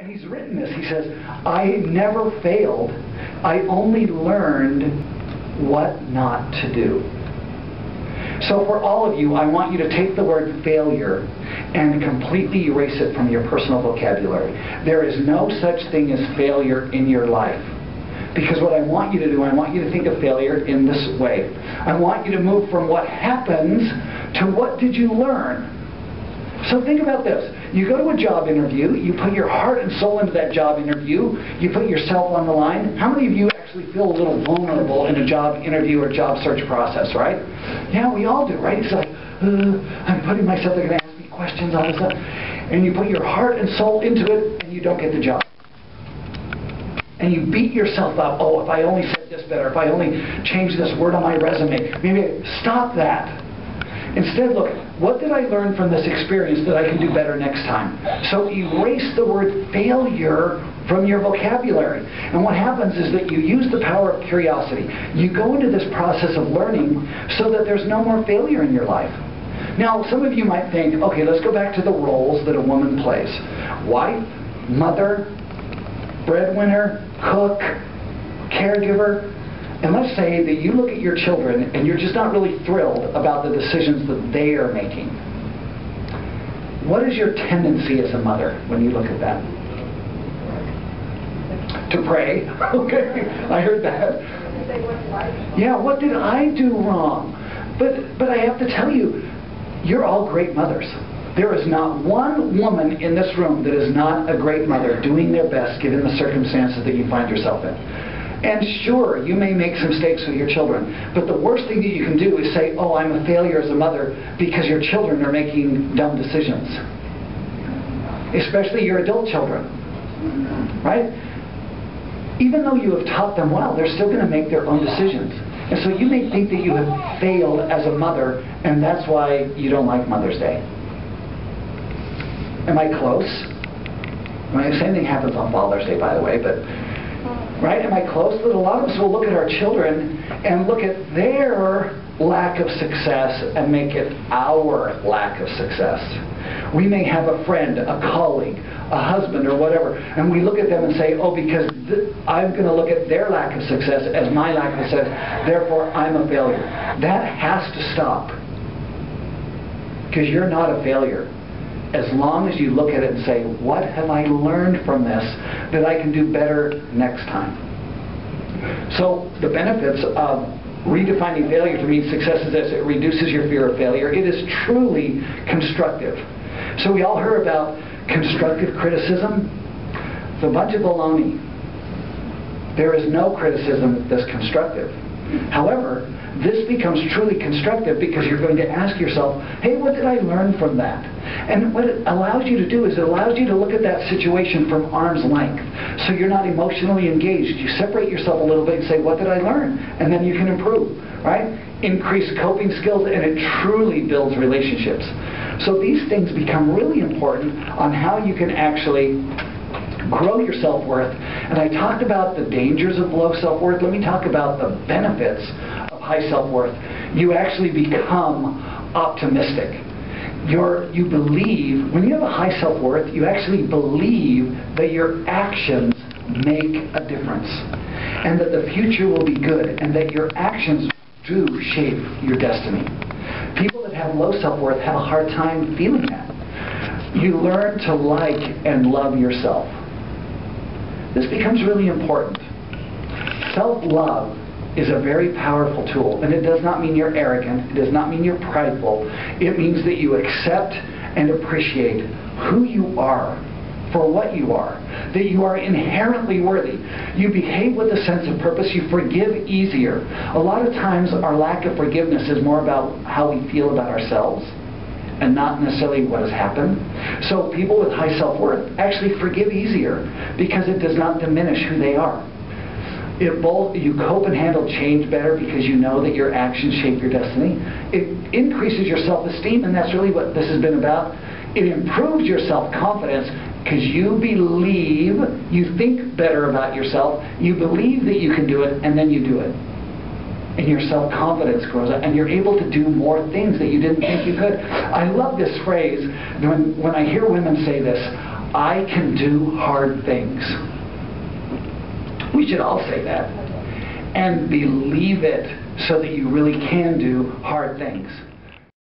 And he's written this. He says, I never failed. I only learned what not to do. So for all of you, I want you to take the word failure and completely erase it from your personal vocabulary. There is no such thing as failure in your life. Because what I want you to do, I want you to think of failure in this way. I want you to move from what happens to what did you learn. So think about this. You go to a job interview, you put your heart and soul into that job interview, you put yourself on the line. How many of you actually feel a little vulnerable in a job interview or job search process, right? Yeah, we all do, right? It's like, I'm putting myself, they're going to ask me questions, all this stuff. And you put your heart and soul into it, and you don't get the job. And you beat yourself up. Oh, if I only said this better, if I only changed this word on my resume, maybe stop that. Instead, look, what did I learn from this experience that I can do better next time? So erase the word failure from your vocabulary. And what happens is that you use the power of curiosity. You go into this process of learning so that there's no more failure in your life. Now, some of you might think, okay, let's go back to the roles that a woman plays. Wife, mother, breadwinner, cook, caregiver. And let's say that you look at your children and you're just not really thrilled about the decisions that they are making. What is your tendency as a mother when you look at that? To pray. Okay, I heard that. Yeah, what did I do wrong? But I have to tell you, you're all great mothers. There is not one woman in this room that is not a great mother doing their best given the circumstances that you find yourself in. And sure, you may make some mistakes with your children, but the worst thing that you can do is say, oh, I'm a failure as a mother because your children are making dumb decisions. Especially your adult children. Right? Even though you have taught them well, they're still going to make their own decisions. And so you may think that you have failed as a mother, and that's why you don't like Mother's Day. Am I close? The same thing happens on Father's Day, by the way, but right? Am I close? That a lot of us will look at our children and look at their lack of success and make it our lack of success. We may have a friend, a colleague, a husband, or whatever, and we look at them and say, oh, because I'm going to look at their lack of success as my lack of success, therefore I'm a failure. That has to stop. Because you're not a failure. As long as you look at it and say, what have I learned from this that I can do better next time? So the benefits of redefining failure to mean success is this: it reduces your fear of failure. It is truly constructive. So we all heard about constructive criticism. It's a bunch of baloney. There is no criticism that's constructive. However, this becomes truly constructive because you're going to ask yourself, hey, what did I learn from that? And what it allows you to do is it allows you to look at that situation from arm's length. So you're not emotionally engaged. You separate yourself a little bit and say, what did I learn? And then you can improve, right? Increase coping skills, and it truly builds relationships. So these things become really important on how you can actually grow your self-worth. And I talked about the dangers of low self-worth. Let me talk about the benefits of high self-worth. You actually become optimistic. You believe, when you have a high self-worth, you actually believe that your actions make a difference. And that the future will be good. And that your actions do shape your destiny. People that have low self-worth have a hard time feeling that. You learn to like and love yourself. This becomes really important. Self-love is a very powerful tool, and it does not mean you're arrogant. It does not mean you're prideful. It means that you accept and appreciate who you are for what you are, that you are inherently worthy. You behave with a sense of purpose. You forgive easier. A lot of times our lack of forgiveness is more about how we feel about ourselves and not necessarily what has happened. So people with high self-worth actually forgive easier because it does not diminish who they are. You cope and handle change better because you know that your actions shape your destiny. It increases your self-esteem, and that's really what this has been about. It improves your self-confidence because you believe, you think better about yourself, you believe that you can do it, and then you do it. And your self-confidence grows up, and you're able to do more things that you didn't think you could. I love this phrase when I hear women say this. I can do hard things. We should all say that. And believe it so that you really can do hard things.